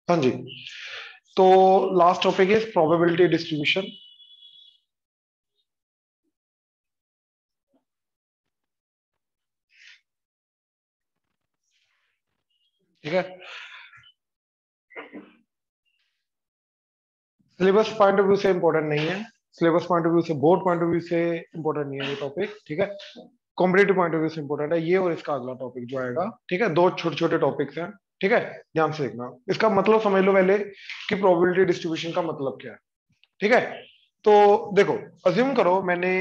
हाँ जी। तो last topic is probability distribution. ठीक है। सिलेबस पॉइंट ऑफ व्यू से इंपॉर्टेंट नहीं है, सिलेबस पॉइंट ऑफ व्यू से, बोर्ड पॉइंट ऑफ व्यू से इंपॉर्टेंट नहीं है ये टॉपिक। ठीक है। कॉम्पिटेटिव पॉइंट ऑफ व्यू से इंपॉर्टेंट है ये और इसका अगला टॉपिक जो आएगा। ठीक है, दो छोटे छोटे टॉपिक्स हैं। ठीक है, ध्यान से देखना। इसका मतलब समझ लो पहले कि प्रोबेबिलिटी डिस्ट्रीब्यूशन का मतलब क्या है। ठीक है। तो देखो, अज्यूम करो मैंने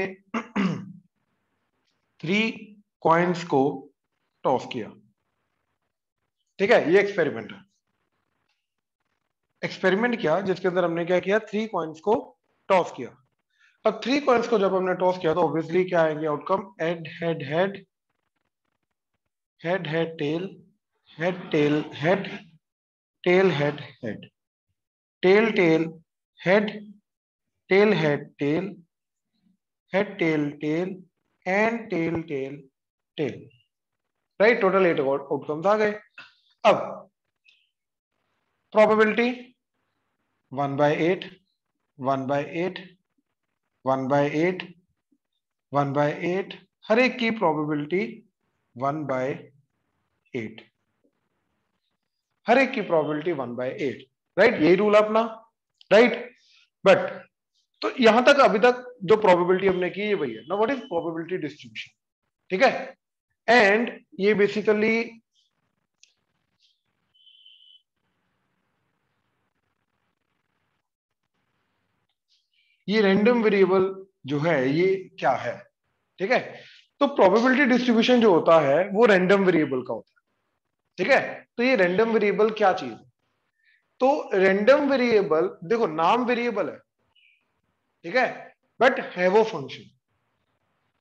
3 कॉइन्स को टॉस किया। ठीक है, ये एक्सपेरिमेंट है। एक्सपेरिमेंट किया जिसके अंदर हमने क्या किया, 3 कॉइन्स को टॉस किया। अब 3 कॉइन्स को जब हमने टॉस किया तो ऑब्वियसली क्या आएंगे outcome, head head head, head head tail, head tail head, tail head head, tail tail head, tail head tail, head tail tail, and tail tail tail. Right, total 8 outcomes आ गए। अब probability 1/8, 1/8, 1/8, 1/8, हर एक की probability 1/8, हर एक की probability 1/8। Right, यही rule अपना। Right, but तो यहां तक अभी तक जो प्रोबेबिलिटी हमने की ये वही है ना, व्हाट इज प्रोबेबिलिटी डिस्ट्रीब्यूशन। ठीक है, एंड ये बेसिकली ये रैंडम वेरिएबल जो है ये क्या है। ठीक है, तो प्रोबेबिलिटी डिस्ट्रीब्यूशन जो होता है वो रैंडम वेरिएबल का होता है। ठीक है, तो ये रैंडम वेरिएबल क्या चीज है। तो रैंडम वेरिएबल देखो, नाम वेरिएबल है। ठीक है, बट है वो फंक्शन।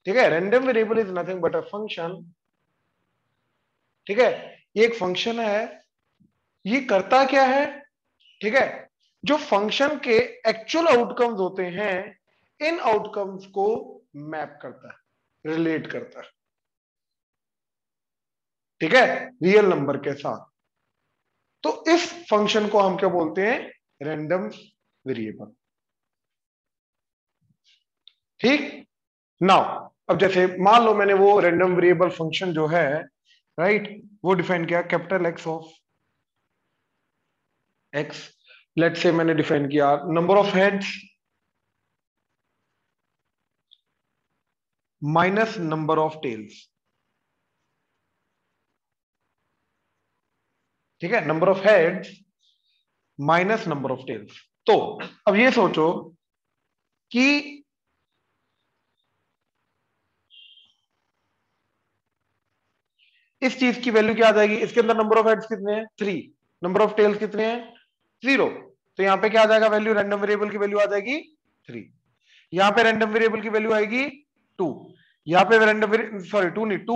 ठीक है, random variable is nothing but a function. ठीक है, ये एक फंक्शन है। ये करता क्या है। ठीक है, जो फंक्शन के एक्चुअल आउटकम्स होते हैं इन आउटकम्स को मैप करता है, रिलेट करता है। ठीक है, रियल नंबर के साथ। तो इस फंक्शन को हम क्या बोलते हैं, रैंडम वेरिएबल। ठीक, नाउ अब जैसे मान लो मैंने वो रैंडम वेरिएबल फंक्शन जो है, राइट, वो डिफाइन किया capital X of X. Let say मैंने डिफाइन किया number of heads minus number of tails. ठीक है, number of heads minus number of tails. तो अब ये सोचो कि इस चीज की वैल्यू क्या आ जाएगी, इसके अंदर नंबर ऑफ हेड्स कितने हैं 3, नंबर ऑफ टेल्स कितने हैं 0। तो यहां पे क्या आ जाएगा वैल्यू, रैंडम वेरिएबल की वैल्यू आ जाएगी 3। यहां पे रैंडम वेरिएबल की वैल्यू आएगी 2। यहां पे रैंडम, सॉरी 2 नहीं, 2,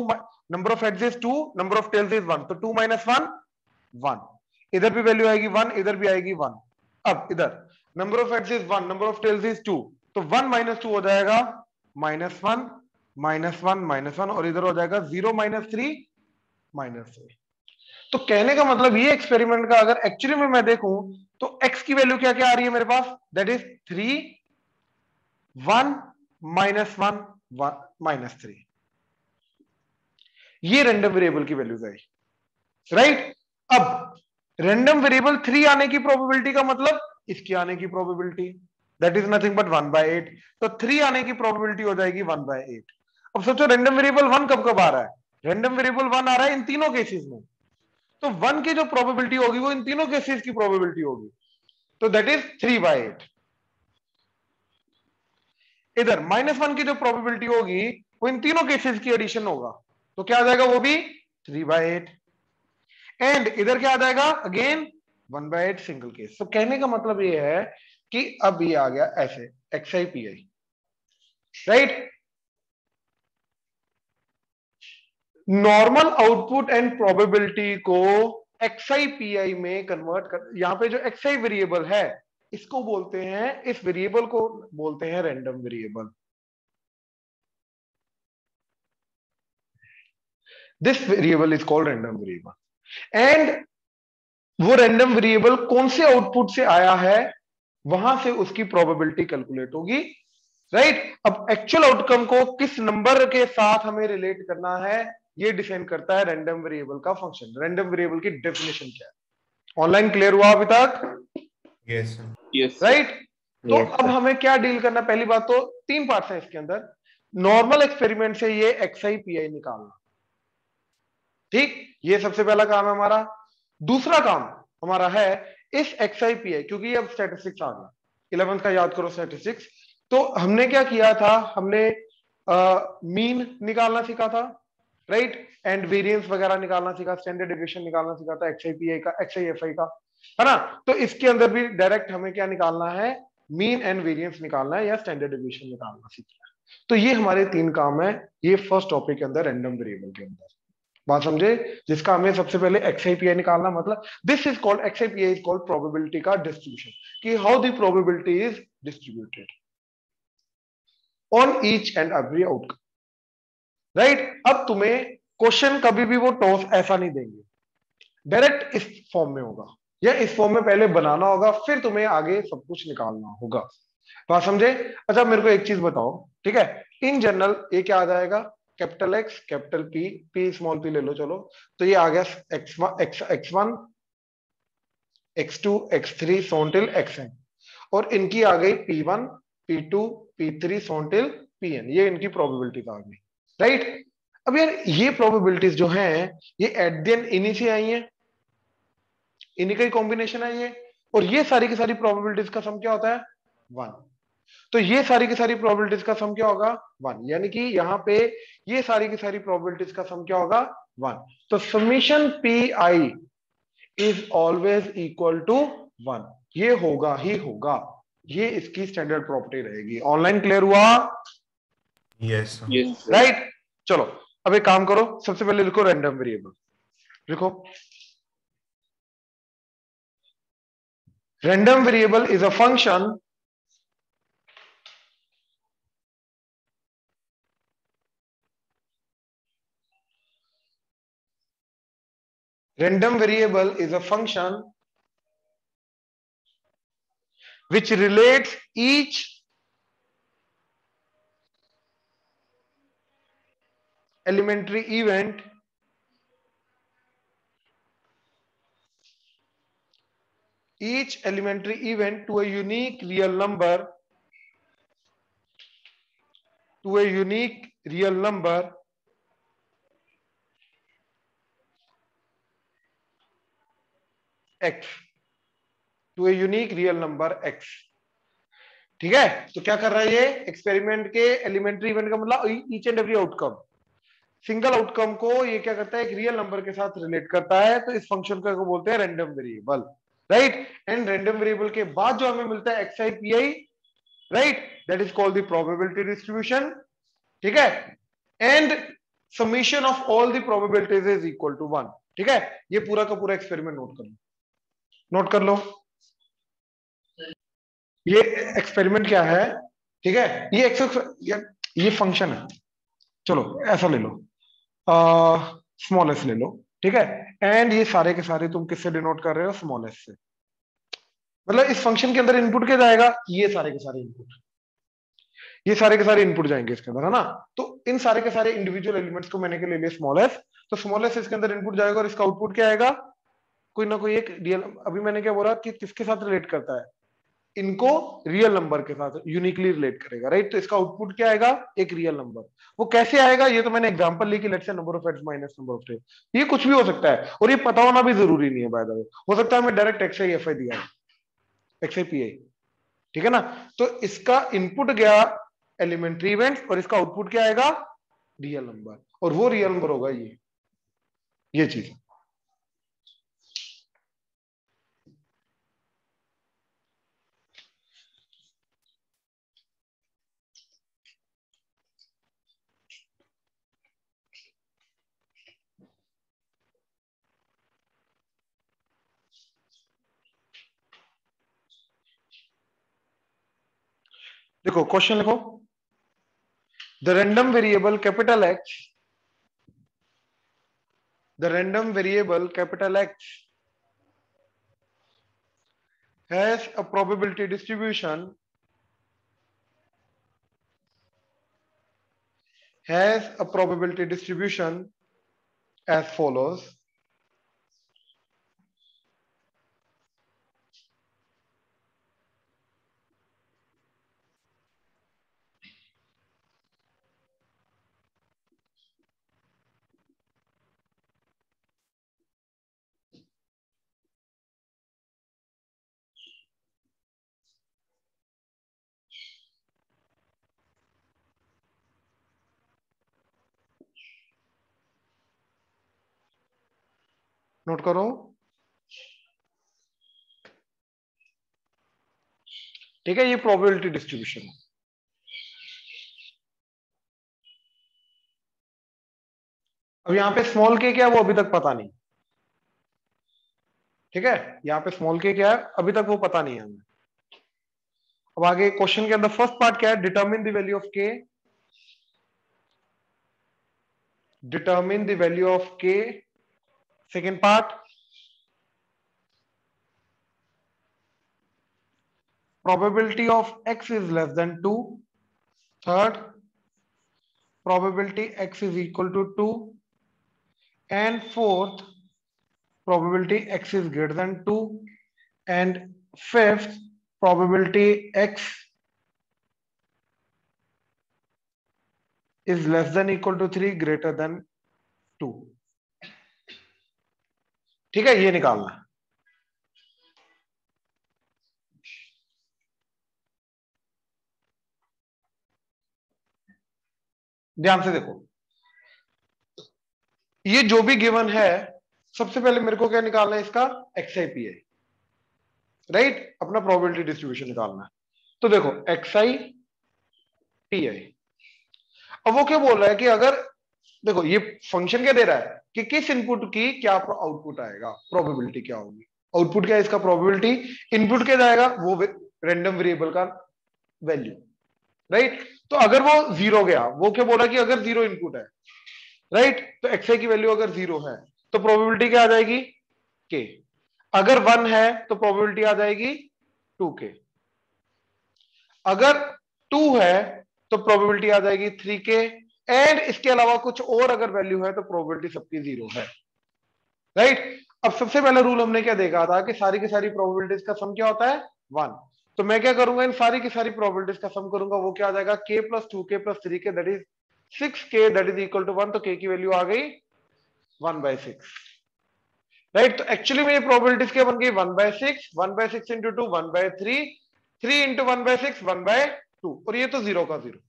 number of heads is 2, number of tails is 1, तो 2 माइनस 1 1। इधर भी वैल्यू आएगी 1, इधर भी आएगी 1। अब इधर number of heads is 1, number of tails is 2, तो 1 माइनस 2 हो जाएगा -1, -1, -1, और इधर हो जाएगा 0 -3 -3। तो कहने का मतलब ये एक्सपेरिमेंट का अगर एक्चुअली में मैं देखूं तो x की वैल्यू क्या क्या आ रही है मेरे पास, दैट इज 3, 1, -1, -3। ये रैंडम वेरिएबल की वैल्यूज आई। राइट, अब रैंडम वेरिएबल 3 आने की प्रोबेबिलिटी का मतलब इसकी आने की probability, that is nothing but 1/8। तो 3 आने की प्रोबेबिलिटी हो जाएगी 1/8। अब सोचो रैंडम वेरिएबल 1 कब कब आ रहा है, रैंडम वेरिएबल 1 आ रहा है इन तीनों केसेस में। तो 1 की जो प्रोबेबिलिटी होगी वो इन तीनों केसेस की प्रोबेबिलिटी होगी, तो दैट इज 3/8। इधर -1 की जो प्रोबेबिलिटी होगी वो इन तीनों केसेस की एडिशन होगा, तो क्या आ जाएगा वो भी 3/8। एंड इधर क्या आ जाएगा अगेन 1/8 सिंगल केस। तो कहने का मतलब ये है कि अब ये आ गया ऐसे XIPI। Right, normal output and probability को XIPI में कन्वर्ट कर, यहां पे जो XI वेरिएबल है इसको बोलते हैं, इस वेरिएबल को बोलते हैं random variable. This variable is called random variable. And वो रैंडम वेरिएबल कौन से आउटपुट से आया है, वहां से उसकी प्रोबेबिलिटी कैलकुलेट होगी, राइट। अब एक्चुअल आउटकम को किस नंबर के साथ हमें रिलेट करना है, ये डिफाइन करता है रैंडम वेरिएबल का फंक्शन। रैंडम वेरिएबल की डेफिनेशन क्या है, ऑनलाइन क्लियर हुआ अभी तक? Yes yes right. तो यस अब हमें क्या डील करना, पहली बात तो तीन पार्ट्स हैं इसके अंदर। नॉर्मल एक्सपेरिमेंट से ये एक्सआई पीआई निकालना, ठीक, ये सबसे पहला काम है हमारा। दूसरा काम हमारा है इस एक्सआई पीआई, क्योंकि अब स्टैटिस्टिक्स आ गया, 11th का याद करो स्टैटिस्टिक्स। तो हमने क्या किया था, हमने मीन निकालना सीखा था, राइट, एंड वेरिएंस वगैरह निकालना सीखा, स्टैंडर्ड डेविएशन निकालना सीखा था एक्सआई पीआई का, एक्सआई एफआई का, है ना। तो इसके अंदर भी डायरेक्ट हमें क्या निकालना है, मीन एंड वेरिएंस निकालना है या स्टैंडर्ड डेविएशन निकालना सीखना है। तो ये हमारे तीन काम है, ये फर्स्ट टॉपिक के अंदर रैंडम वेरिएबल के अंदर, बात समझे, जिसका हमें सबसे पहले एक्सआईपीआई निकालना, मतलब this is called, X I P I is called probability का डिस्ट्रीब्यूशन, कि how the probability is distributed on each and every outcome, right. अब तुम्हें क्वेश्चन कभी भी वो टॉस ऐसा नहीं देंगे, डायरेक्ट इस फॉर्म में होगा, या इस फॉर्म में पहले बनाना होगा, फिर तुम्हें आगे सब कुछ निकालना होगा, बात समझे। अच्छा मेरे को एक चीज बताओ, ठीक है, इन जनरल ये क्या आ जाएगा, capital x capital P, P small P ले लो, चलो, तो ये आ गया x one x2 x3 सोनटिल xn, और इनकी आ गई p1 p2 p3 सोनटिल pn, ये इनकी प्रोबेबिलिटीज आ गई, राइट। अब यार ये प्रोबेबिलिटीज जो हैं ये एट द एंड इन्हीं से आई हैं, इन्हीं का ही कॉम्बिनेशन है ये, और ये सारी की सारी प्रोबेबिलिटीज का सम क्या होता है, 1। तो ये सारी की सारी प्रोबेबिलिटीज का सम क्या होगा, 1, यानी कि यहां पे ये सारी की सारी प्रोबेबिलिटीज का सम क्या होगा, 1। तो summation P i is always equal to 1, ये होगा ही होगा, ये इसकी स्टैंडर्ड प्रॉपर्टी रहेगी। ऑनलाइन क्लियर हुआ? Yes yes right. चलो अब एक काम करो, सबसे पहले लिखो रैंडम वेरिएबल, लिखो random variable is a function random variable is a function which relates each elementary event to a unique real number, x, to a unique real number x, ठीक है। तो क्या कर रहा है ये, एक्सपेरिमेंट के एलिमेंट्री इवेंट का मतलब each and every outcome, single outcome को ये क्या करता है, एक रियल नंबर के साथ रिलेट करता है, तो इस फंक्शन को बोलते हैं random variable, right. And random variable के बाद जो हमें मिलता है x i p i, right, that is called the probability distribution, ठीक है। And summation of all the probabilities is equal to 1, ठीक है। ये पूरा का पूरा एक्सपेरिमेंट नोट कर लो, नोट कर लो, ये एक्सपेरिमेंट क्या है, ठीक है, ये फंक्शन है, चलो ऐसा ले लो, स्मॉल एस ले लो, ठीक है। एंड ये सारे के सारे तुम किससे डिनोट कर रहे हो, स्मॉल एस से, मतलब इस फंक्शन के अंदर इनपुट क्या जाएगा, ये सारे के सारे इनपुट, ये सारे के सारे इनपुट जाएंगे इसके अंदर, है ना। तो इन सारे के सारे इंडिविजुअल एलिमेंट्स को मैंने के ले लिया स्मॉल एस, तो स्मॉल एस इसके अंदर इनपुट जाएगा और इसका आउटपुट क्या आएगा, कोई ना कोई एक रियल, अभी मैंने क्या बोला कि किसके साथ रिलेट करता है, इनको रियल नंबर के साथ यूनिकली रिलेट करेगा, राइट। तो इसका आउटपुट क्या आएगा, एक रियल नंबर। वो कैसे आएगा, ये तो मैंने एग्जांपल ली कि let's say number of heads minus number of tails, ये कुछ भी हो सकता है, और ये पता होना भी जरूरी नहीं है बाय द वे, हो सकता है मैं डायरेक्ट एक्सआई एफआई दिया है, एक्सआई पीआई, ठीक है ना। तो इसका इनपुट गया एलिमेंट्री इवेंट, और इसका आउटपुट क्या आएगा, रियल नंबर, और वो रियल नंबर होगा ये चीज। देखो क्वेश्चन लिखो, the random variable capital x, the random variable capital X has a probability distribution as follows. Note करो, ठीक है, ये प्रोबेबिलिटी डिस्ट्रीब्यूशन है। अब यहां पे स्मॉल के क्या है वो अभी तक पता नहीं, ठीक है, यहां पे स्मॉल के क्या है अभी तक वो पता नहीं है हमें। अब आगे क्वेश्चन के अंदर फर्स्ट पार्ट क्या है, डिटरमिन द वैल्यू ऑफ के, डिटरमिन द वैल्यू ऑफ के। Second part, probability of x is less than 2. Third, probability x is equal to 2. And fourth, probability x is greater than 2. And fifth, probability x is less than equal to 3, greater than 2. ठीक है, ये निकालना है। ध्यान से देखो, ये जो भी गिवन है, सबसे पहले मेरे को क्या निकालना है, इसका x i p i, right, अपना प्रोबेबिलिटी डिस्ट्रीब्यूशन निकालना है। तो देखो एक्स आई पी आई, अब वो क्या बोल रहा है कि अगर देखो ये फंक्शन क्या दे रहा है कि किस इनपुट की क्या आउटपुट आएगा, प्रोबेबिलिटी क्या होगी, आउटपुट क्या है इसका प्रोबेबिलिटी, इनपुट क्या जाएगा वो रैंडम वेरिएबल का वैल्यू, राइट। तो अगर वो जीरो गया, वो क्या बोला कि अगर जीरो इनपुट है, राइट, तो एक्स आई की वैल्यू अगर जीरो है तो प्रोबेबिलिटी क्या आ जाएगी, के। अगर वन है तो प्रोबेबिलिटी आ जाएगी टू के। अगर टू है तो प्रोबेबिलिटी आ जाएगी थ्री के। एंड इसके अलावा कुछ और अगर वैल्यू है तो प्रोबेबिलिटी सबकी जीरो है, राइट। अब सबसे पहला रूल हमने क्या देखा था कि सारी की सारी प्रोबेबिलिटीज का सम क्या होता है, वन। तो मैं क्या करूंगा, इन सारी की सारी प्रोबेबिलिटीज का सम करूंगा, वो क्या आ जाएगा, k plus two k plus three k, that is six k, that is equal to one. तो के की वैल्यू आ गई 1/6, राइट। तो एक्चुअली में ये प्रोबेबिलिटीज क्या बन गई, 1/6, 1/6 इंटू टू 1/3, 3 इंटू 1/6 1/2, और ये तो जीरो का जीरो।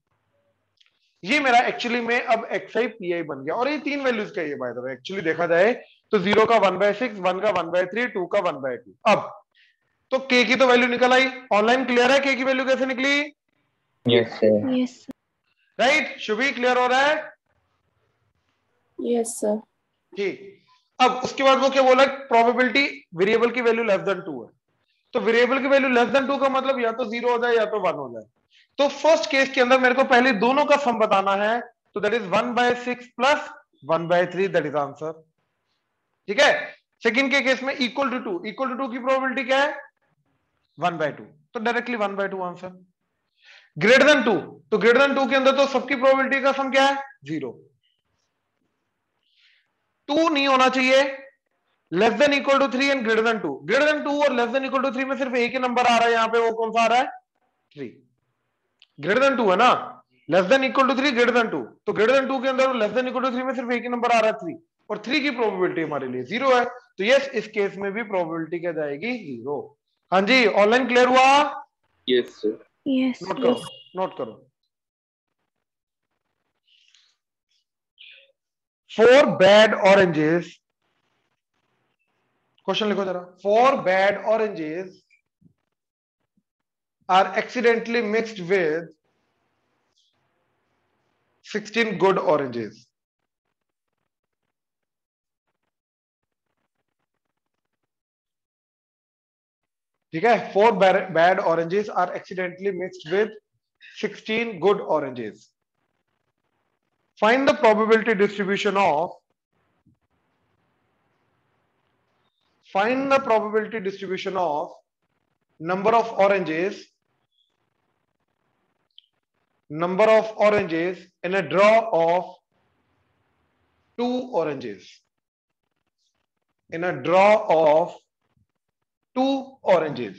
ये मेरा एक्चुअली में अब एक्स आई पी आई बन गया, और ये तीन वैल्यूज का ये बाय द वे एक्चुअली देखा जाए तो जीरो का 1/6, वन का 1/3, टू का 1/2। अब तो के की तो वैल्यू निकल आई, ऑनलाइन क्लियर है के की वैल्यू कैसे निकली, yes sir. Yes right. Shubhi clear हो रहा है, यस सर। ठीक। अब उसके बाद वो क्या बोला, प्रोबेबिलिटी वेरिएबल की वैल्यू लेस देन 2 है। तो वेरिएबल की वैल्यू लेस देन 2 का मतलब या तो जीरो हो जाए या तो 1 हो जाए। तो फर्स्ट केस के अंदर मेरे को पहले दोनों का सम बताना है, तो that is 1/6 plus 1/3, that is answer, ठीक है। सेकंड के केस में इक्वल टू 2, इक्वल टू 2 की प्रोबेबिलिटी क्या है, 1/2, तो डायरेक्टली 1/2 आंसर। ग्रेटर देन 2, तो ग्रेटर देन 2 के अंदर तो सबकी प्रोबेबिलिटी का सम क्या है, जीरो। 2 नहीं होना चाहिए, less than equal to 3 and greater than 2। Greater than 2 और लेस देन इक्वल टू 3 में सिर्फ एक ही नंबर आ रहा है, यहां पे वो कौन सा आ रहा है, 3। ग्रेटर देन 2 है ना, less than equal to 3, greater than 2, तो ग्रेटर देन 2 के अंदर लेस देन इक्वल टू 3 में सिर्फ एक ही नंबर आ रहा है 3, और 3 की प्रोबेबिलिटी हमारे लिए जीरो है। तो यस, इस केस में भी प्रोबेबिलिटी क्या जाएगी, जीरो। हाँ जी, ऑनलाइन क्लियर हुआ, यस सर। यस नोट करो, नोट करो। 4 bad oranges, क्वेश्चन लिखो जरा, 4 bad oranges are accidentally mixed with 16 good oranges. ठीक है, 4 bad oranges are accidentally mixed with 16 good oranges. Find the probability distribution of, find the probability distribution of number of oranges in a draw of 2 oranges, in a draw of 2 oranges.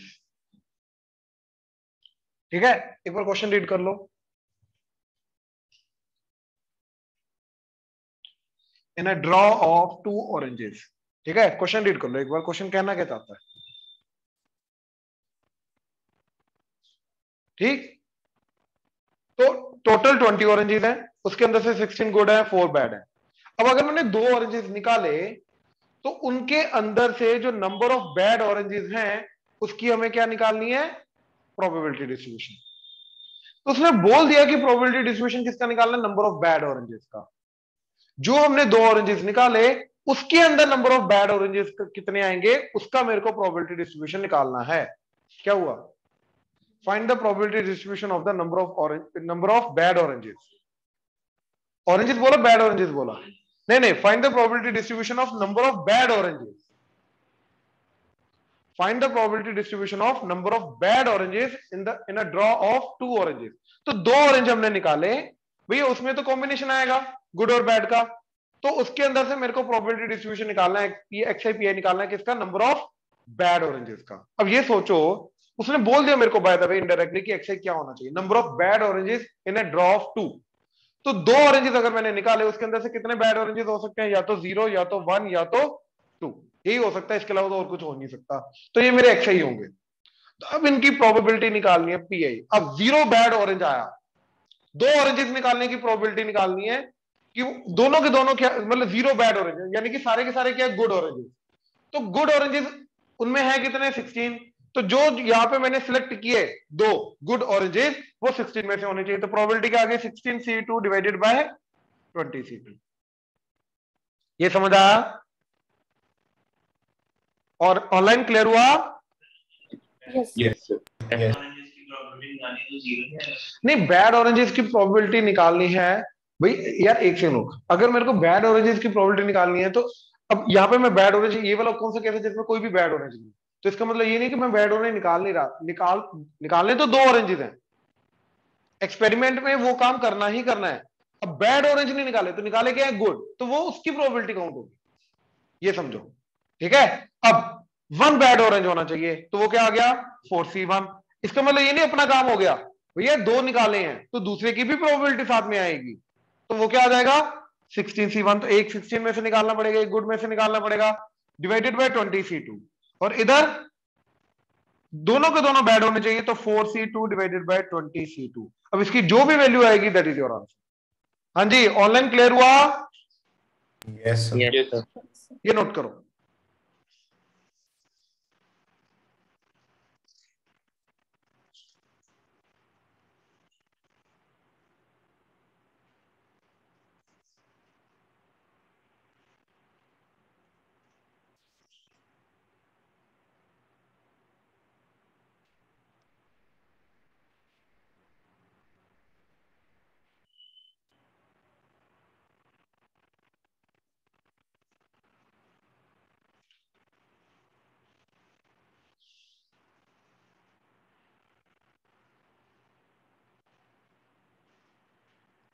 ठीक है, एक बार question read कर लो. इन a draw of 2 oranges. ठीक है, question read कर लो एक बार. Question कहना क्या चाहता है? ठीक, तो टोटल 20 ऑरेंजेस हैं, उसके अंदर से 16 गुड है, 4 बैड है. अब अगर मैंने 2 ऑरेंजेस निकाले तो उनके अंदर से जो नंबर ऑफ बैड ऑरेंजेस हैं उसकी हमें क्या निकालनी है? Probability distribution. तो उसने बोल दिया कि प्रोबेबिलिटी डिस्ट्रीब्यूशन किसका निकालना है? नंबर ऑफ बैड ऑरेंजेस का. जो हमने 2 ऑरेंजेस निकाले उसके अंदर नंबर ऑफ बैड ऑरेंजेस कितने आएंगे उसका मेरे को प्रोबेबिलिटी डिस्ट्रीब्यूशन निकालना है. क्या हुआ? Find the probability distribution of the number of bad oranges. Oranges बोला, बैड ऑरेंजेस बोला? नहीं, find the probability distribution of number of bad oranges. Find the probability distribution of number of bad oranges in a draw of 2 oranges. तो 2 orange हमने निकाले भैया, उसमें तो combination आएगा गुड और बैड का, तो उसके अंदर से मेरे को प्रोबेबिलिटी डिस्ट्रीब्यूशन निकालना है, एक्सआई पीआई निकालना है किसका? नंबर ऑफ बैड ऑरेंजेस का. अब ये सोचो, उसने बोल दिया मेरे को बाय द वे इनडायरेक्टली कि एक्सआई क्या होना चाहिए? Number of bad oranges in a draw of 2. तो 2 ऑरेंजेस अगर मैंने निकाले उसके अंदर से कितने बैड ऑरेंजेस हो सकते हैं? या तो 0, या तो 1, या तो 2. यही हो सकता है, इसके अलावा तो और कुछ हो नहीं सकता. तो ये मेरे एक्सआई होंगे. तो अब इनकी प्रोबेबिलिटी निकालनी है पीआई. अब 0 बैड ऑरेंज आया, 2 ऑरेंजेस निकालने की प्रोबेबिलिटी निकालनी है कि दोनों के दोनों क्या, मतलब 0 बैड ऑरेंजेस यानी कि सारे के सारे क्या है? Good oranges. तो गुड ऑरेंजेस उनमें है कितने? 16. तो जो यहां पे मैंने सिलेक्ट किए 2 गुड ऑरेंजेस वो 16 में से होने चाहिए. तो प्रोबेबिलिटी क्या आ गई? 16c2 divided by 20c2. ये समझ आया? और ऑनलाइन क्लियर हुआ? Yes, sir. Yes. नहीं, बैड ऑरेंजेस की प्रोबेबिलिटी निकालनी है भाई. यार एक सेकंड रुक, अगर मेरे को बैड ऑरेंजेस की प्रोबेबिलिटी निकालनी है तो अब यहाँ पे मैं बैड ऑरेंज, ये वाला कौन सा केस है जिसमें कोई भी बैड ऑरेंज नहीं? तो इसका मतलब ये नहीं कि मैं बैड ऑरेंज निकाल नहीं रहा. निकालने तो 2 ऑरेंजेस हैं, एक्सपेरिमेंट में वो काम करना ही करना है. अब बैड ऑरेंज नहीं निकाले तो निकाले क्या है? गुड. तो वो उसकी प्रोबेबिलिटी काउंट होगी, ये समझो. ठीक है, अब 1 बैड ऑरेंज होना चाहिए, तो वो क्या आ गया? 4c1. इसका मतलब ये नहीं अपना काम हो गया भैया, 2 निकाले हैं तो दूसरे की भी प्रोबेबिलिटी साथ में आएगी. तो वो क्या आ जाएगा? 16c1. तो एक 16 में से निकालना पड़ेगा, एक गुड में से निकालना पड़ेगा, डिवाइडेड बाय 20c2. और इधर दोनों के दोनों बैड होने चाहिए, तो 4c2 डिवाइडेड बाय 20c2. अब इसकी जो भी वैल्यू आएगी दैट इज योर आंसर. हाँ जी, ऑनलाइन क्लियर हुआ? Yes, sir. Yes, sir. ये नोट करो.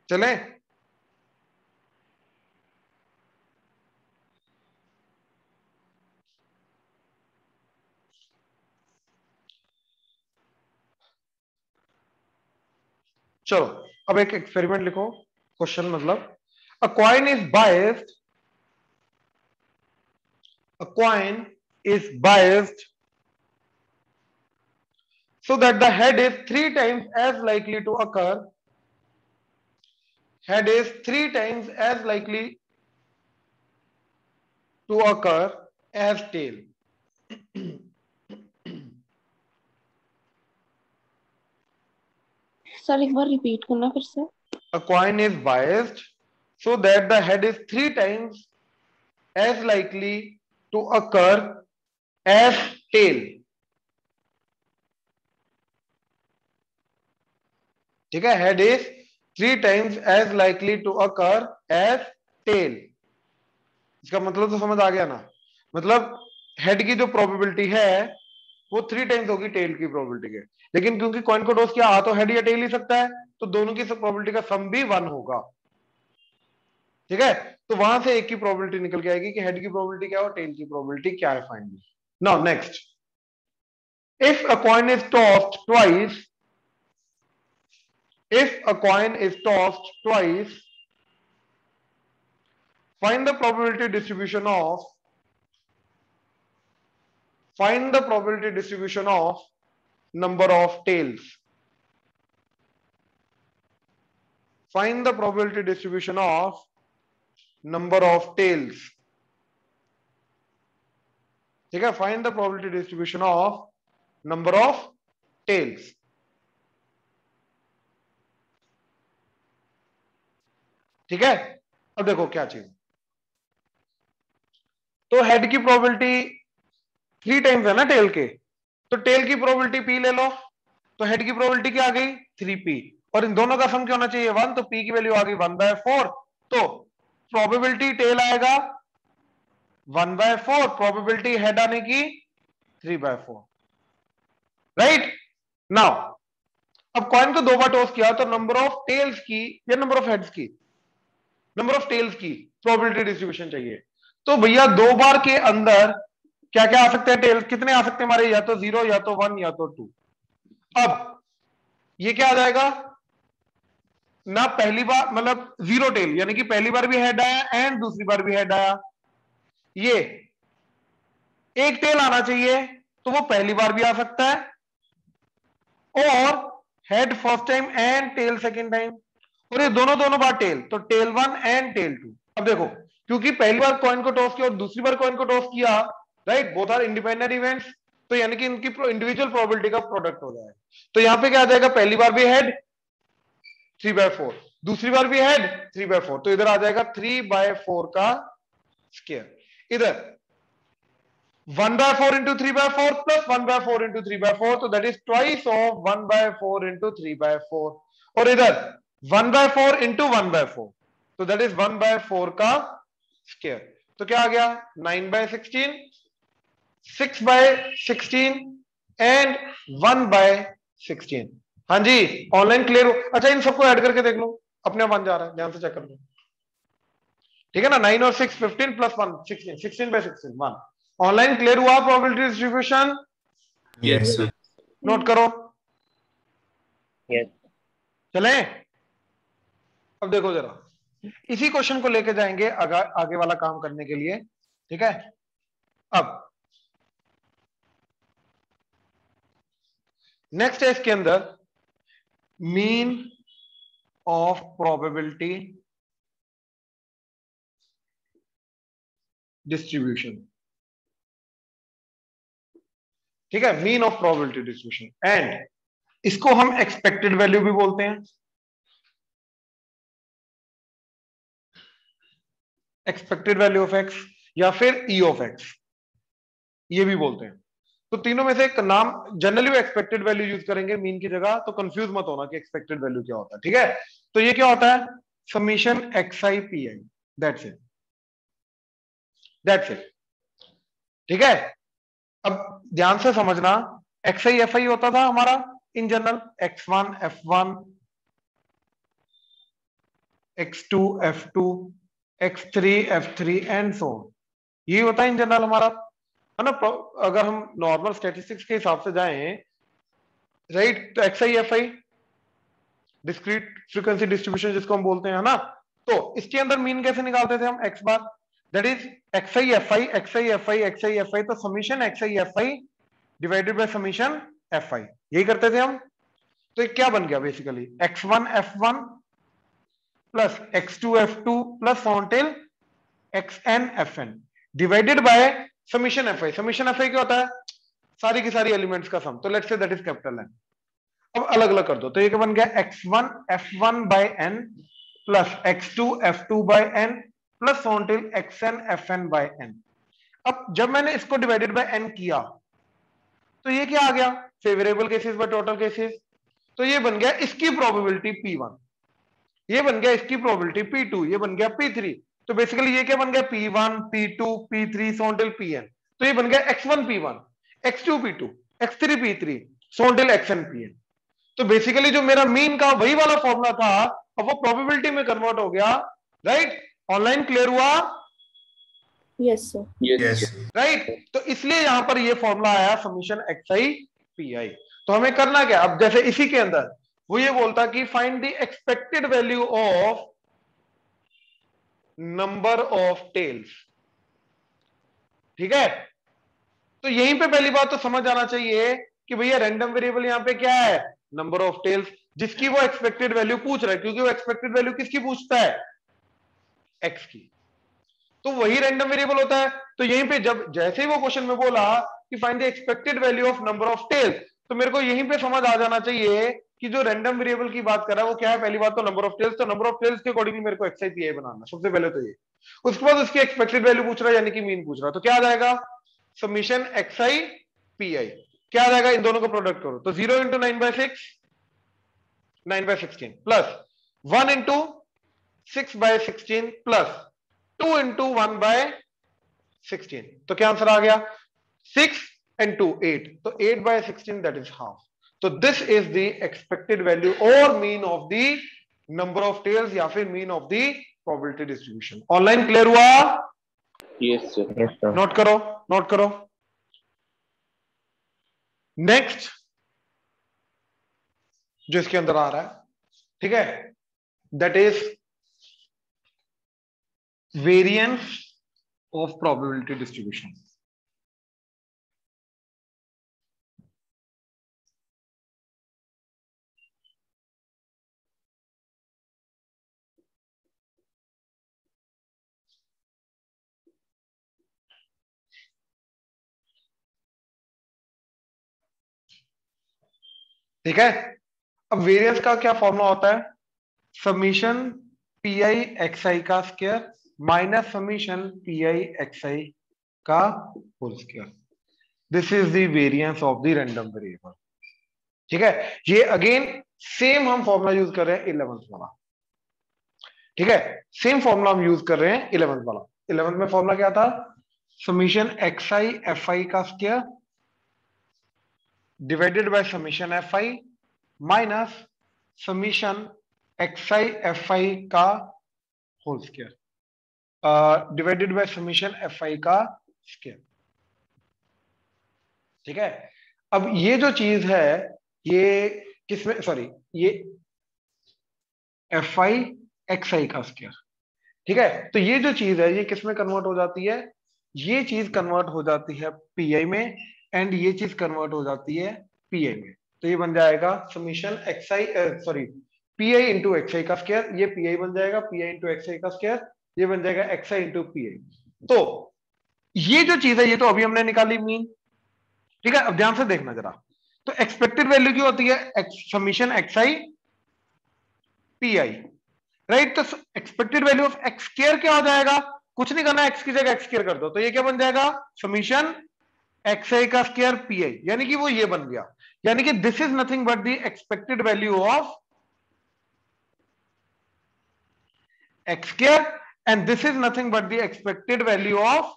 चले? चलो अब एक एक्सपेरिमेंट लिखो. क्वेश्चन मतलब a coin is biased, a coin is biased so that the head is 3 times as likely to occur, head is 3 times as likely to occur as tail. Sir एक बार repeat करना फिर से. A coin is biased so that the head is 3 times as likely to occur as tail. ठीक है, head is 3 times as likely to occur as tail. इसका मतलब तो समझ आ गया ना? मतलब हेड की जो प्रोबेबिलिटी है वो 3 टाइम्स होगी टेल की प्रोबेबिलिटी के। लेकिन क्योंकि कॉइन को टॉस किया, आ तो हेड या टेल ही सकता है, तो दोनों की प्रोबेबिलिटी का सम भी 1 होगा। ठीक है, तो वहां से एक की प्रोबेबिलिटी निकल के आएगी कि हेड की प्रोबेबिलिटी क्या है और टेल की प्रोबेबिलिटी क्या है, find. Now next, if a coin is tossed twice, if a coin is tossed twice, find the probability distribution of, find the probability distribution of number of tails, find the probability distribution of number of tails। ठीक है, find the probability distribution of number of tails। ठीक है, अब देखो क्या चीज, तो head की प्रोबेबिलिटी 3 टाइम्स है ना टेल के, तो टेल की प्रोबेबिलिटी पी ले लो, तो हेड की प्रोबेबिलिटी क्या आ गई 3p, और इन दोनों का सम क्या होना चाहिए 1, तो p की वैल्यू आ गई 1/4, तो प्रोबेबिलिटी टेल आएगा 1/4, प्रोबेबिलिटी हेड आने की 3/4। राइट नाउ, अब कॉइन को 2 बार टॉस किया, तो नंबर ऑफ टेल्स की या नंबर ऑफ हेड्स की, नंबर ऑफ टेल्स की प्रोबेबिलिटी डिस्ट्रीब्यूशन चाहिए। तो भैया 2 बार के अंदर क्या क्या आ सकते हैं टेल्स, कितने आ सकते हैं हमारे, या तो 0 या तो 1 या तो 2। अब ये क्या आ जाएगा ना, पहली बार मतलब 0 टेल, यानी कि पहली बार भी हेड आया एंड दूसरी बार भी हेड आया, ये एक टेल आना चाहिए, तो वो पहली बार भी आ सकता है, और head first time and tail second time, और ये दोनों दोनों बार टेल, तो टेल 1 एंड टेल 2। अब देखो, क्योंकि पहली बार कॉइन को टॉस किया और दूसरी बार कॉइन को टॉस किया, right, both are independent events, तो यानी कि इनकी इंडिविजुअल प्रोबेबिलिटी का प्रोडक्ट हो जाए, तो यहां पे क्या आ जाएगा, पहली बार भी हेड 3/4, दूसरी बार भी हेड 3/4, तो इधर आ जाएगा 3/4 का स्क्वायर, इधर 1/4 into 3/4 plus 1/4 into 3/4, तो that is twice of 1/4 into 3/4, और इधर 1/4 into 1/4, तो दैट इज 1/4 का स्क्वायर, तो क्या आ गया 9/16, 6/16 एंड 1/16। हाँ जी, ऑनलाइन क्लियर हो? अच्छा, इन सबको ऐड करके देख लो, अपने आप बन जा रहा है, ध्यान से चेक कर लो। ठीक है ना, 9 और 6 15 प्लस 1 16, 16/16 1। ऑनलाइन क्लियर हुआ probability distribution? Yes, sir. Note करो। Yes. चले, अब देखो जरा, इसी क्वेश्चन को लेके जाएंगे आगे वाला काम करने के लिए। ठीक है, अब नेक्स्ट है इसके अंदर मीन ऑफ प्रोबेबिलिटी डिस्ट्रीब्यूशन। ठीक है, mean of probability distribution, and इसको हम एक्सपेक्टेड वैल्यू भी बोलते हैं, एक्सपेक्टेड वैल्यू ऑफ एक्स, या फिर ई ऑफ एक्स, ये भी बोलते हैं। तो तीनों में से एक नाम, जनरली वो एक्सपेक्टेड वैल्यू यूज करेंगे मीन की जगह, तो कंफ्यूज मत होना कि एक्सपेक्टेड वैल्यू क्या होता है। ठीक है, तो ये क्या होता है, summation xi pi, that's it, that's it. ठीक है, अब ध्यान से समझना, xi fi होता था हमारा in general, x1 f1 x2 f2 x3 f3 and so, यही होता है इन जनरल हमारा, है ना। अगर हम नॉर्मल स्टैटिस्टिक्स के हिसाब से जाएं, राइट, तो xi fi discrete frequency distribution जिसको हम बोलते हैं ना, तो इसके अंदर मीन कैसे निकालते थे हम, x bar, that is xi fi xi fi xi fi, तो summation xi fi divided by summation fi, यही करते थे हम। तो ये क्या बन गया basically, x1 f1 plus x2 f2 plus till xn fn divided by summation fi। Summation fi क्या होता है, सारी की सारी एलिमेंट्स का सम, तो let's say that is capital N। अब अलग अलग कर दो, तो ये क्या बन गया, x1 f1 by n plus x2 f2 by n plus till xn fn by n। अब जब मैंने इसको डिवाइडेड बाय n किया, तो ये क्या आ गया, favourable cases by total cases, तो ये बन गया इसकी प्रोबेबिलिटी p1, ये बन गया इसकी प्रोबेबिलिटी p2, ये बन गया p3, तो बेसिकली ये क्या बन गया, p1 p2 p3 till pn, तो ये बन गया x1 p1 x2 p2 x3p3 so until xn pn। तो बेसिकली जो मेरा मीन का वही वाला फॉर्मूला था, अब वो प्रोबेबिलिटी में कन्वर्ट हो गया, राइट? ऑनलाइन क्लियर हुआ? Yes sir. Yes. राइट? तो इसलिए यहां पर ये फॉर्मूला आया समीशन xi pi। तो हमें करना क्या, अब जैसे इसी के अंदर वो ये बोलता कि find the expected value of number of tails. ठीक है, तो यहीं पे पहली बात तो समझ आना चाहिए कि भैया रैंडम वेरिएबल यहां पे क्या है, नंबर ऑफ टेल्स, जिसकी वो एक्सपेक्टेड वैल्यू पूछ रहा है, क्योंकि वो एक्सपेक्टेड वैल्यू किसकी पूछता है, एक्स की। तो वही रैंडम वेरिएबल होता है। तो यहीं पे जब जैसे ही वो क्वेश्चन में बोला कि find the expected value of number of tails, तो मेरे को यहीं पे समझ आ जाना चाहिए कि जो रैंडम वेरिएबल की बात कर रहा है वो क्या है, पहली बात तो नंबर ऑफ टेल्स। तो नंबर ऑफ टेल्स के अकॉर्डिंगली मेरे को एक्सआई पीआई बनाना सबसे पहले तो ये, उसके बाद उसकी एक्सपेक्टेड वैल्यू पूछ रहा है यानी कि मीन पूछ रहा है। तो क्या आ जाएगा, समीशन एक्सआई पीआई, क्या आ जाएगा, इन दोनों को प्रोडक्ट करो तो 0 into 9/6 9/16 plus 1 into 6/16 plus 2 into 1/16। तो क्या आंसर आ गया, 6 and 2 8, तो 8/16 दैट इज हाफ। तो this is the expected value और mean of the number of tails या फिर mean of the probability distribution. Online clear हुआ? Yes, sir. Yes, sir. Note करो, नोट करो। नेक्स्ट जो इसके अंदर आ रहा है, ठीक है, that is variance of probability distribution. ठीक है, अब वेरिएंस का क्या फॉर्मूला होता है, समीशन पी आई एक्स आई का square minus summation P I x आई का whole square. This is the variance of the random variable. ठीक है, ये अगेन सेम हम फॉर्मूला यूज कर रहे हैं 11th वाला। ठीक है, सेम फॉर्मूला हम यूज कर रहे हैं 11th वाला। 11th में फॉर्मूला क्या था, summation x I F I का square divided by summation F I minus summation x I F I का whole square divided by summation F I का स्क्वायर। ठीक है, अब ये जो चीज है ये किसमें, सॉरी ये एफ आई एक्स आई का स्क्वायर। ठीक है, तो ये जो चीज है ये किसमें कन्वर्ट हो जाती है, ये चीज कन्वर्ट हो जाती है पी आई में, एंड ये चीज कन्वर्ट हो जाती है पी आई में। तो ये बन जाएगा summation x i, sorry p i into x आई का स्क्वायर, ये पी आई बन जाएगा, पी आई इंटू एक्स आई का स्क्वायर, ये बन जाएगा x i into p i. तो ये जो चीज है ये तो अभी हमने निकाली मीन। ठीक है, अब ध्यान से देखना जरा, तो एक्सपेक्टेड वैल्यू क्या होती है, summation x i p i, right? तो expected value of x square क्या हो जाएगा, कुछ नहीं करना, एक्स की जगह एक्स स्क्वायर कर दो, तो ये क्या बन जाएगा, समीशन एक्स आई का स्क्वायर पी आई, यानी कि वो ये बन गया, यानी कि this is nothing but the expected value of x square and this is nothing but the expected value of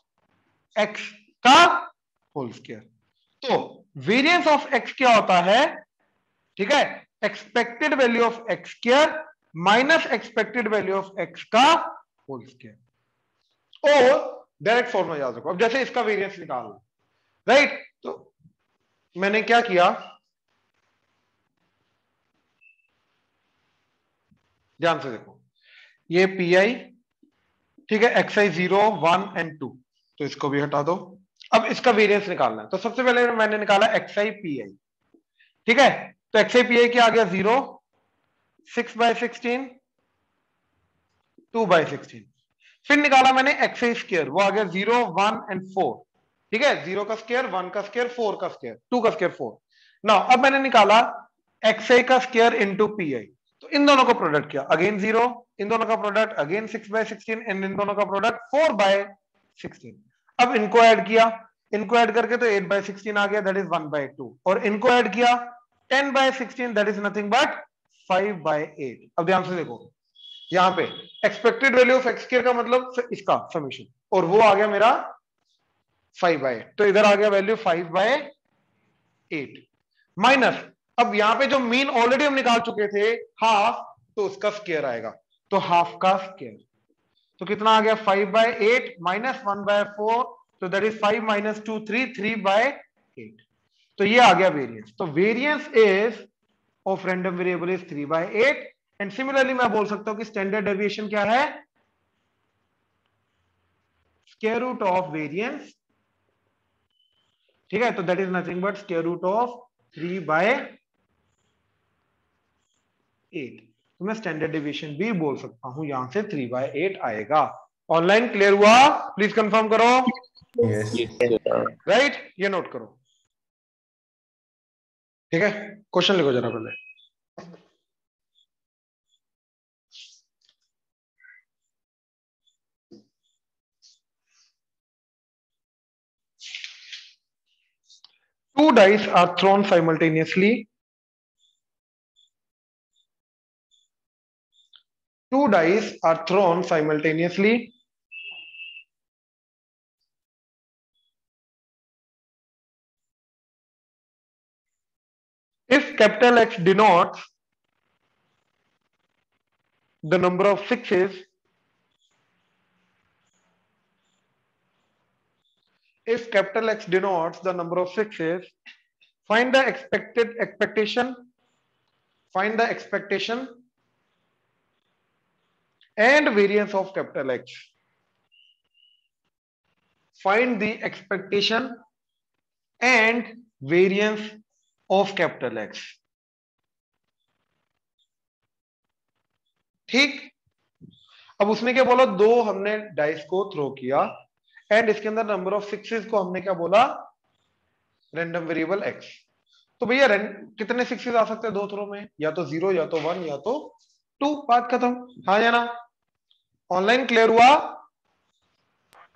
x का होल स्क्वायर। तो वेरिएंस ऑफ एक्स क्या होता है, ठीक है, expected value of x square minus expected value of x का whole square. और direct formula याद रखो, अब जैसे इसका वेरिएंस निकालना, राइट? तो मैंने क्या किया, ध्यान से देखो, ये पी आई, ठीक है, एक्स आई 0 1 एंड 2, तो इसको भी हटा दो। अब इसका वेरिएंस निकालना है, तो सबसे पहले मैंने निकाला एक्स आई पी आई। ठीक है, तो एक्स आई पी आई क्या आ गया, 0 6/16 2/16। फिर निकाला मैंने एक्स आई स्क्वायर, वो आ गया 0 1 एंड 4। ठीक है, 0 का स्क्वायर, 1 का स्क्वायर, 4 का स्क्वायर, 2 का स्क्वायर 4। नाउ अब मैंने निकाला एक्स आई का स्क्वायर इंटू पी आई, तो इन दोनों को प्रोडक्ट किया, अगेन 0, इन दोनों का प्रोडक्ट अगेन 6/16 एंड इन दोनों का प्रोडक्ट 4/16। अब इनको ऐड किया, इनको ऐड करके तो 8/16 आ गया, दैट इज 1/2, और इनको ऐड किया 10/16, दैट इज नथिंग बट 5/8। अब ध्यान से देखो, यहां पे expected value of x square का मतलब इसका समीशन, और वो आ गया मेरा 5/8, तो इधर आ गया वैल्यू 5/8। 8 माइनस, अब यहां पे जो मीन ऑलरेडी हम निकाल चुके थे हाफ, तो उसका स्क्वायर आएगा, तो हाफ का स्क्वायर, तो कितना आ गया 5/8 माइनस 1/4, तो दैट इज 5 माइनस 2 3, 3/8, तो ये आ गया वेरिएंस। तो variance is of random variable is 3/8। And similarly मैं बोल सकता हूं कि स्टैंडर्ड डेविएशन क्या है, स्क्वायर रूट ऑफ वेरिएंस, ठीक है, तो that is nothing but square root of 3/8। तो मैं स्टैंडर्ड डेविएशन भी बोल सकता हूं, यहां से 3/8 आएगा। ऑनलाइन क्लियर हुआ? प्लीज कंफर्म करो। Yes. Yes, sir. राइट, ये नोट करो, ठीक है। क्वेश्चन लिखो जरा पहले। Two dice are thrown simultaneously. Two dice are thrown simultaneously. If capital X denotes the number of sixes, if capital X denotes the number of sixes, find the expectation and variance of capital X. Find the expectation and variance of capital X. ठीक, अब उसने क्या बोला, दो हमने dice को throw किया and इसके अंदर नंबर ऑफ सिक्सेस को हमने क्या बोला, रैंडम वेरिएबल एक्स। तो भैया कितने सिक्सेस आ सकते हैं दो थ्रो में, या तो 0 या तो 1 या तो 2, बात खत्म। हाँ या ना? ऑनलाइन क्लियर हुआ?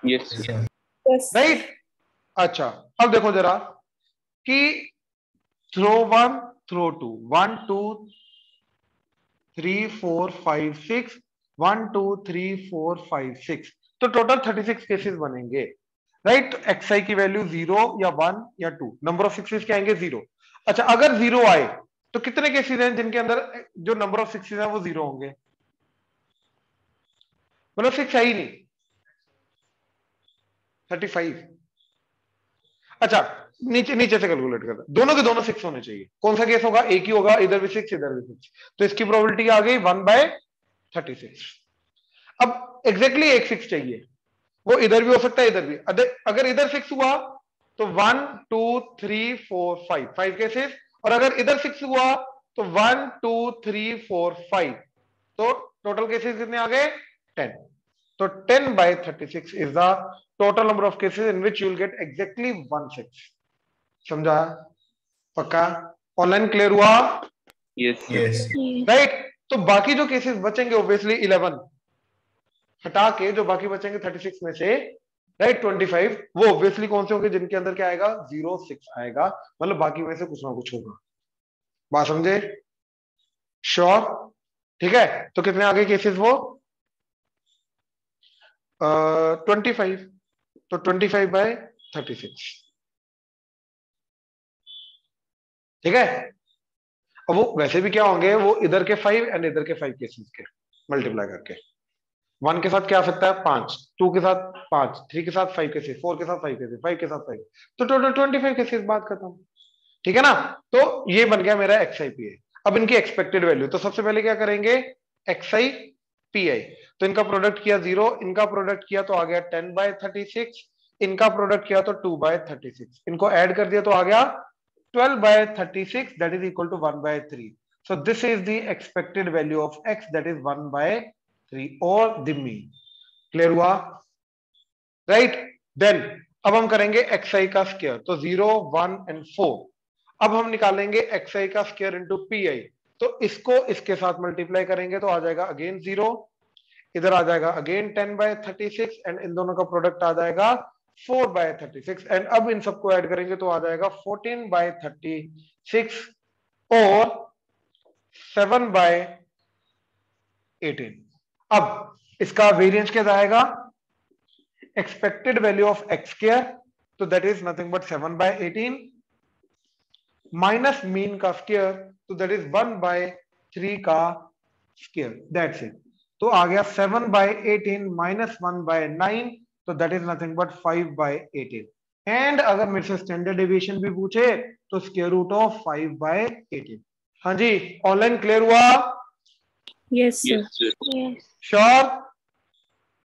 Yes, sir. Yes. राइट, अच्छा अब देखो जरा कि थ्रो 1 थ्रो 2, 1 2 3 4 5 6, 1 2 3 4 5 6, तो टोटल 36 केसेस बनेंगे, राइट। एक्स आई की वैल्यू 0 या 1 या 2, नंबर ऑफ सिक्सेस क्या आएंगे 0। अच्छा, अगर 0 आए तो कितने केसेस हैं जिनके अंदर जो नंबर ऑफ सिक्सेस है वो 0 होंगे, मतलब 6 है ही नहीं, 35। अच्छा, नीचे नीचे से कैलकुलेट करते, दोनों के दोनों 6 होने चाहिए। कौन सा केस होगा, एक ही होगा, इधर भी 6 इधर भी 6, तो इसकी प्रोबेबिलिटी आ गई 1/36। अब एग्जैक्टली एक 6 चाहिए, वो इधर भी हो सकता है इधर भी। अगर इधर 6 हुआ तो 1 2 3 4 5, 5 केसेस, और अगर इधर 6 हुआ तो 1 2 3 4 5, तो टोटल केसेस कितने आ गए 10। तो 10/36 is the total number of cases in which you will get exactly 1 6। समझा? पक्का? ऑनलाइन क्लियर हुआ? Yes, sir. Yes. राइट, तो बाकी जो केसेस बचेंगे ऑब्वियसली 11 हटा के, जो बाकी बचेंगे 36 में से, राइट 25, वो ऑब्वियसली कौन से होंगे जिनके अंदर क्या आएगा 0 6 आएगा, मतलब बाकी में से कुछ ना कुछ होगा। बात समझे? श्योर? ठीक है, तो कितने आगे केसेस वो 25, तो 25/36, ठीक है। अब वो वैसे भी क्या होंगे, वो इधर के 5 एंड इधर के 5 केसेस के मल्टीप्लाई करके, 1 के साथ क्या आ सकता है 5, 2 के साथ 5, 3 के साथ 5 केसेस, 4 के साथ 5 केसेस, 5 के साथ 5, तो टोटल 25 केसेस, बात खत्म, ठीक है ना। तो ये बन गया मेरा एक्स आई पी आई। अब इनकी एक्सपेक्टेड वैल्यू, तो सबसे पहले क्या करेंगे, एक्स आई पी आई, तो इनका प्रोडक्ट किया 0, इनका प्रोडक्ट किया तो आ गया 10/36, इनका प्रोडक्ट किया तो 2/36, इनको ऐड कर दिया तो आ गया 12/36, that is equal to 1/3. So this is the expected value of x, that is 1/3 or the mean. Clear हुआ? Right? Then अब हम करेंगे xi का स्क्वायर, तो 0 1 and 4। अब हम निकालेंगे xi का स्क्वायर इंटू पी आई, तो इसको इसके साथ मल्टीप्लाई करेंगे तो आ जाएगा अगेन 0, इधर आ जाएगा अगेन 10/36, एंड इन दोनों का प्रोडक्ट आ जाएगा 4/36, एंड अब इन सबको ऐड करेंगे तो आ जाएगा 14/36 और 7/18। अब इसका वेरिएंस क्या जाएगा, expected value of x square, तो that is nothing but 7/18 minus mean का स्क्वायर, तो दैट इज 1/3 का स्क्वायर, दैट्स इट। तो आ गया 7/18 माइनस 1/9, तो that is nothing but 5/18। And अगर मेरे से स्टैंडर्ड डेविएशन भी पूछे तो स्क्वायर रूट ऑफ 5/18। हाँ जी, ऑनलाइन क्लियर हुआ? Yes, sir. Yes, sir. Yes. Sure?